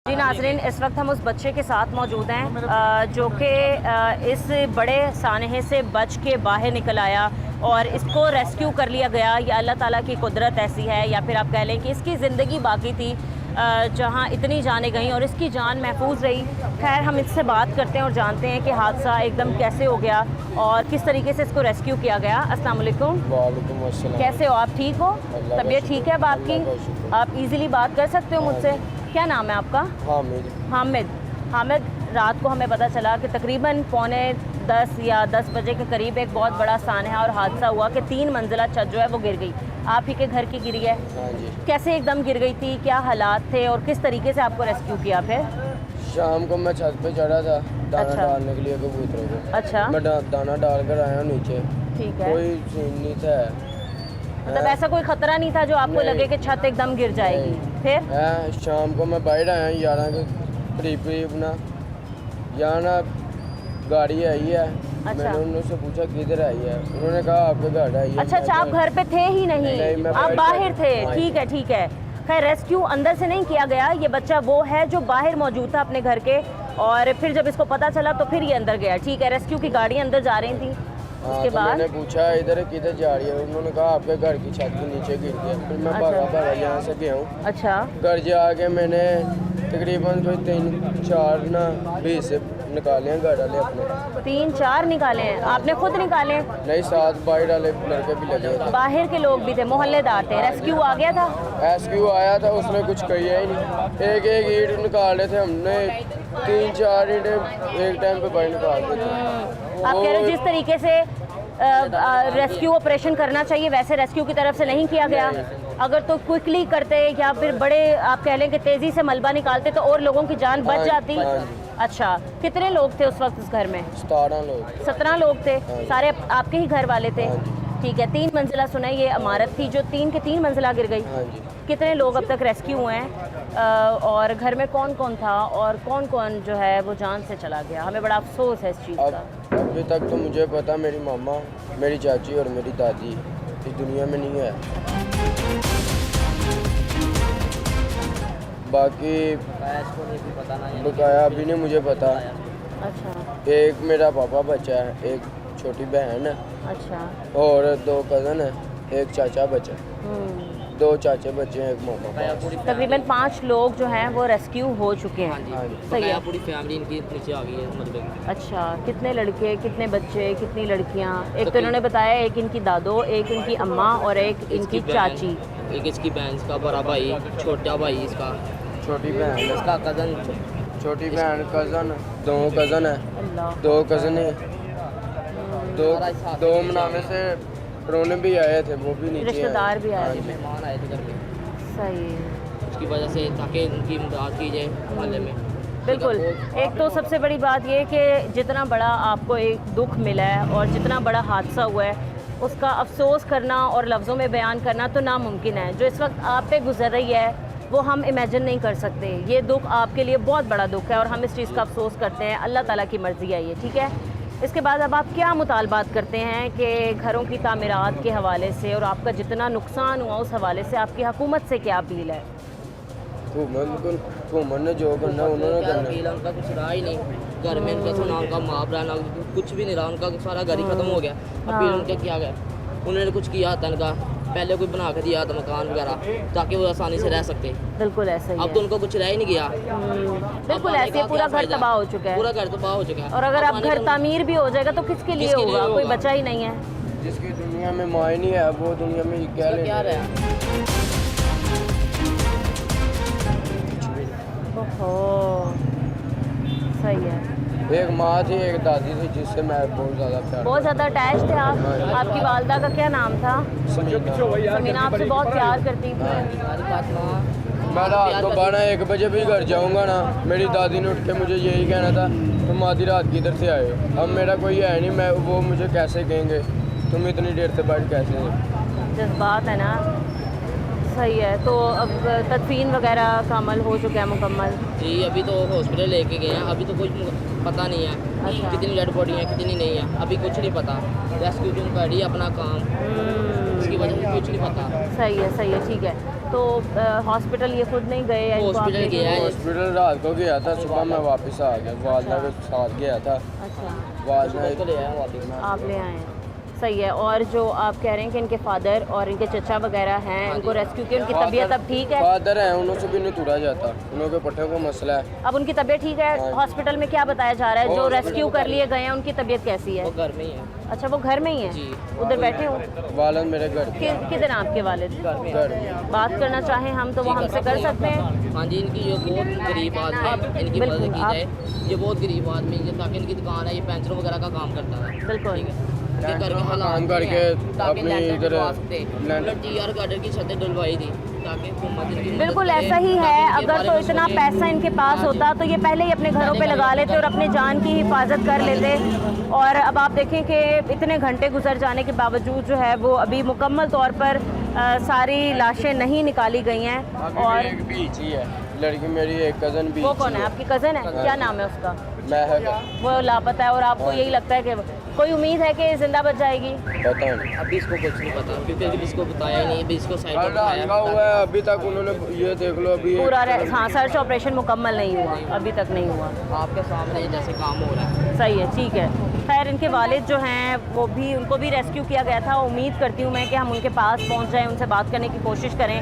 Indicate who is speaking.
Speaker 1: जी नाज़रीन, इस वक्त हम उस बच्चे के साथ मौजूद हैं जो कि इस बड़े सानहे से बच के बाहर निकल आया और इसको रेस्क्यू कर लिया गया। या अल्लाह ताला की कुदरत ऐसी है या फिर आप कह लें कि इसकी ज़िंदगी बाकी थी जहां इतनी जानें गईं और इसकी जान महफूज रही। खैर, हम इससे बात करते हैं और जानते हैं कि हादसा एकदम कैसे हो गया और किस तरीके से इसको रेस्क्यू किया गया। अस्सलाम वालेकुम।
Speaker 2: वालेकुम अस्सलाम।
Speaker 1: कैसे हो आप? ठीक हो? तबीयत ठीक है अब आपकी? आप इजीली बात कर सकते हो मुझसे? क्या नाम है आपका? हामिद। रात को हमें पता चला कि तकरीबन 9:45 या 10 बजे के करीब एक बहुत बड़ा सानहा और हादसा हुआ कि 3 मंजिला छत जो है वो गिर गई। आप ही के घर की गिरी है?
Speaker 2: हाँ जी।
Speaker 1: कैसे एकदम गिर गई थी, क्या हालात थे और किस तरीके से आपको रेस्क्यू किया? फिर
Speaker 2: शाम को मैं छत पे चढ़ा था दाना
Speaker 1: अच्छा।
Speaker 2: डालने के लिए कबूतरों को।
Speaker 1: अच्छा,
Speaker 2: मैं दाना डाल कर आया नीचे।
Speaker 1: ठीक है।
Speaker 2: कोई सीन नहीं था।
Speaker 1: मतलब ऐसा कोई खतरा नहीं था जो आपको
Speaker 2: नहीं।
Speaker 1: लगे कि छत एकदम गिर जाएगी? फिर
Speaker 2: शाम को मैं बाहर आया 11 के करीब ना, यहाँ ना गाड़ी आई है। मैंने उनसे पूछा किधर आई है, उन्होंने कहा आपके घर आई है।
Speaker 1: अच्छा, आप घर पे थे ही नहीं,
Speaker 2: मैं
Speaker 1: आप बाहर थे।
Speaker 2: हाँ।
Speaker 1: ठीक है। खैर, रेस्क्यू अंदर से नहीं किया गया। ये बच्चा वो है जो बाहर मौजूद था अपने घर के, और फिर जब इसको पता चला तो फिर ये अंदर गया। ठीक है, रेस्क्यू की गाड़ी अंदर जा रही थी। उसके
Speaker 2: तो
Speaker 1: बाद
Speaker 2: मैंने पूछा इधर किधर जा रही है, उन्होंने कहा आपके घर की छत के नीचे गिर गया। फिर मैं भागा यहाँ से गया हूँ।
Speaker 1: अच्छा,
Speaker 2: घर जाके मैंने तकरीबन कोई 3-4 ना 20 निकाले हैं घर वाले अपने।
Speaker 1: 3-4 निकाले हैं आपने? खुद निकाले?
Speaker 2: नहीं, 7 बाहर वाले लड़के भी लगे थे।
Speaker 1: बाहर के लोग भी थे, मोहल्लेदार थे। रेस्क्यू आ गया था?
Speaker 2: एसक्यू आया था, उसने कुछ किया ही नहीं। एक ईंट निकाले थे हमने, 3-4 ईंट एक टाइम पे बाहर निकाल दी थी।
Speaker 1: आप कह रहे हो जिस तरीके से रेस्क्यू ऑपरेशन करना चाहिए वैसे रेस्क्यू की तरफ से नहीं किया गया? अगर तो क्विकली करते या फिर बड़े आप कह लें कि तेज़ी से मलबा निकालते तो और लोगों की जान बच जाती। अच्छा, कितने लोग थे उस वक्त उस घर में? 17 लोग थे। सारे आपके ही घर वाले थे? ठीक है। 3 मंजिला सुना है, ये इमारत थी जो 3 के 3 मंजिला गिर गई। कितने लोग अब तक रेस्क्यू हुए हैं और घर में कौन कौन था और कौन कौन जो है वो जान से चला गया? हमें बड़ा अफसोस है इस चीज़ का।
Speaker 2: अभी तक तो मुझे पता, मेरी मामा, मेरी चाची और मेरी दादी इस दुनिया में नहीं है। बाकी बकाया अभी नहीं मुझे पता।
Speaker 1: अच्छा,
Speaker 2: एक मेरा पापा बच्चा है, एक छोटी बहन है,
Speaker 1: अच्छा,
Speaker 2: और 2 कज़न है, एक चाचा बच्चा, 2 चाचे बच्चे हैं, एक मामा।
Speaker 1: तकरीबन 5 लोग जो हैं वो रेस्क्यू हो चुके हैं। सही है।
Speaker 3: पूरी फैमिली इनकी नीचे आ गई है मतलब।
Speaker 1: अच्छा, कितने लड़के, कितने बच्चे, कितनी लड़कियां? एक तो इन्होंने बताया एक इनकी दादो, एक इनकी अम्मा और एक इनकी चाची।
Speaker 3: एक इसकी बहन, इसका बड़ा भाई, छोटा भाई इसका,
Speaker 2: छोटी बहन,
Speaker 3: इसका कज़न,
Speaker 2: छोटी बहन, कज़न, 2 कज़न है,
Speaker 1: अल्लाह।
Speaker 2: 2 कज़न है, 2 मनाने से रोने भी आए थे, वो भी नीचे
Speaker 1: रिश्तेदार भी आए थे।
Speaker 3: मेहमान आए थे घर पे,
Speaker 1: सही है।
Speaker 3: उसकी वजह से ताकि उनकी इमदाद की जाए मोहल्ले में।
Speaker 1: बिल्कुल। एक तो सबसे बड़ी बात ये कि जितना बड़ा आपको एक दुख मिला है और जितना बड़ा हादसा हुआ है उसका अफसोस करना और लफ्ज़ों में बयान करना तो नामुमकिन है। जो इस वक्त आप पे गुजर रही है वो हम इमेजिन नहीं कर सकते। ये दुख आपके लिए बहुत बड़ा दुख है और हम इस चीज़ का अफसोस करते हैं। अल्लाह ताला की मर्ज़ी है ये, ठीक है। इसके बाद अब आप क्या मुतालबात करते हैं कि घरों की तामीरात के हवाले से और आपका जितना नुकसान हुआ उस हवाले से आपकी हुकूमत से क्या अपील है?
Speaker 2: हुकूमत ने जो करना उन्होंने करना।
Speaker 3: उनका कुछ रहा ही नहीं घर में, उनका ना उनका मुआवजा ना कुछ भी नहीं रहा, उनका सारा घर ही खत्म हो गया। अपील उनके किया गया, उन्होंने कुछ किया था इनका पहले कोई बना के दिया था मकान वगैरह ताकि वो आसानी से रह सकते।
Speaker 1: बिल्कुल ऐसा ही
Speaker 3: अब तो उनको कुछ रह ही नहीं गया।
Speaker 1: बिल्कुल ऐसे पूरा घर तबाह हो चुका है।
Speaker 3: पूरा घर तबाह हो चुका है।
Speaker 1: और अगर अब घर तामीर भी हो जाएगा तो किसके लिए होगा? कोई बचा ही नहीं है।
Speaker 2: जिसकी दुनिया में मायने है वो दुनिया में क्या
Speaker 3: रहा है।
Speaker 1: ओहो, सही है।
Speaker 2: एक माँ थी, एक दादी थी जिससे मैं बहुत ज़्यादा प्यार,
Speaker 1: बहुत ज़्यादा अटैच थे आप? आपकी वालदा का क्या नाम था? समीना आपसे बहुत प्यार करती थी।
Speaker 2: मैं रात को 12-1 बजे भी घर जाऊंगा ना, मेरी दादी ने उठ के मुझे यही कहना था तुम आधी रात किधर से आए हो। अब मेरा कोई है नहीं, मैं वो मुझे कैसे कहेंगे तुम इतनी देर से बैठ कैसे?
Speaker 1: जज्बात है ना। सही है। तो अब तदफीन वगैरह का अमल हो चुका है मुकम्मल?
Speaker 3: जी अभी तो हॉस्पिटल लेके गए हैं, अभी तो कुछ पता नहीं है।
Speaker 1: अच्छा।
Speaker 3: कितनी डेड बॉडी है कितनी नहीं है अभी कुछ नहीं पता। रेस्क्यू टीम कर रही है अपना काम, इसकी वजह से कुछ नहीं पता।
Speaker 1: सही है, ठीक है। तो हॉस्पिटल ये खुद नहीं गए या इनको आप
Speaker 3: हॉस्पिटल
Speaker 1: लेके
Speaker 3: गया है।
Speaker 2: हॉस्पिटल रात को गया था, सुबह मैं वापस आ गया, वालदा के साथ गया था।
Speaker 1: अच्छा,
Speaker 2: वालदा
Speaker 3: उसको ले आया वापस।
Speaker 1: आप ले आए हैं, सही है। और जो आप कह रहे हैं कि इनके फादर और इनके चचा वगैरह हैं,
Speaker 3: हाँ
Speaker 1: उनको
Speaker 3: जी।
Speaker 1: रेस्क्यू किया, उनकी तबीयत अब ठीक है?
Speaker 2: फादर है, उन्होंने से भी नहीं तुरा जाता, उनके पट्टे को मसला है।
Speaker 1: अब उनकी तबीयत ठीक है?
Speaker 2: हाँ।
Speaker 1: हॉस्पिटल में क्या बताया जा रहा है? जो रेस्क्यू कर लिए गए हैं उनकी तबीयत कैसी है?
Speaker 3: वो घर में ही है
Speaker 1: अच्छा, वो घर में ही है?
Speaker 3: जी।
Speaker 1: उधर बैठे हो?
Speaker 2: वालन मेरे घर पे
Speaker 1: किधर आपके वालिद?
Speaker 3: घर में
Speaker 2: घर में।
Speaker 1: बात करना चाहें हम तो वो हमसे कर सकते हैं?
Speaker 3: हाँ जी, इनकी ये बहुत गरीब आदमी है, इनकी
Speaker 1: बिल्कुल,
Speaker 3: मदद की
Speaker 1: आप-
Speaker 3: जाए। ये बहुत गरीब आदमी है, ताकि इनकी दुकान है, ये पेंचर वगैरह का काम करता है।
Speaker 1: बिल्कुल।
Speaker 3: ठीक है, इनके घर में हालात
Speaker 2: काम
Speaker 3: नहीं
Speaker 2: करके
Speaker 3: हैं, ताकि
Speaker 2: अपनी
Speaker 3: लैंडर
Speaker 2: इधर
Speaker 3: डलवा सकते।
Speaker 2: लैंडर-
Speaker 3: मतलब TR गार्डर की छतें डलवाई थी ताकि हुकूमत इनकी मदद
Speaker 1: बिल्कुल
Speaker 3: करे,
Speaker 1: ऐसा ही
Speaker 3: ताकि
Speaker 1: है।
Speaker 3: इनके
Speaker 1: अगर
Speaker 3: बारे
Speaker 1: तो
Speaker 3: में
Speaker 1: इतना
Speaker 3: सोचे।
Speaker 1: पैसा इनके पास
Speaker 3: हाँ जी।
Speaker 1: होता तो ये पहले ही अपने घरों पे लगा लेते और अपने जान की हिफाजत कर लेते। और अब आप देखें कि इतने घंटे गुजर जाने के बावजूद जो है वो अभी मुकम्मल तौर पर सारी लाशें नहीं निकाली गई हैं। और
Speaker 2: एक बीच ही है लड़की, मेरी एक कज़न भी।
Speaker 1: वो कौन है? आपकी कज़न है? क्या नाम है उसका?
Speaker 2: महक,
Speaker 1: वो लापता है और आपको यही लगता है कि कोई उम्मीद है कि जिंदा बच जाएगी?
Speaker 2: पता नहीं।
Speaker 3: अभी इसको कुछ नहीं पता, क्योंकि अभी इसको बताया ही नहीं, अभी इसको साइड
Speaker 2: कल
Speaker 3: पर
Speaker 2: रात का हुआ
Speaker 3: बताया।
Speaker 2: है, अभी तक उन्होंने ये देख लो, अभी
Speaker 1: पूरा हाँ, सर्च ऑपरेशन मुकम्मल नहीं हुआ, अभी तक नहीं हुआ।
Speaker 3: आपके सामने जैसे काम हो रहा है।
Speaker 1: सही है, ठीक है। खैर, इनके वालिद जो हैं वो भी, उनको भी रेस्क्यू किया गया था। उम्मीद करती हूँ मैं कि हम उनके पास पहुँच जाएं, उनसे बात करने की कोशिश करें।